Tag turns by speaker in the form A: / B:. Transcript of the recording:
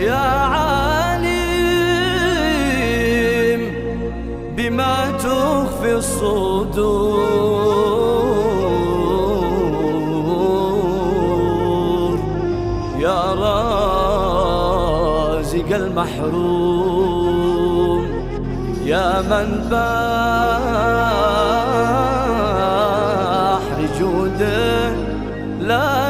A: يا عالم بما تخفي الصدور، يا رازق المحروم، يا من بحر جوده لا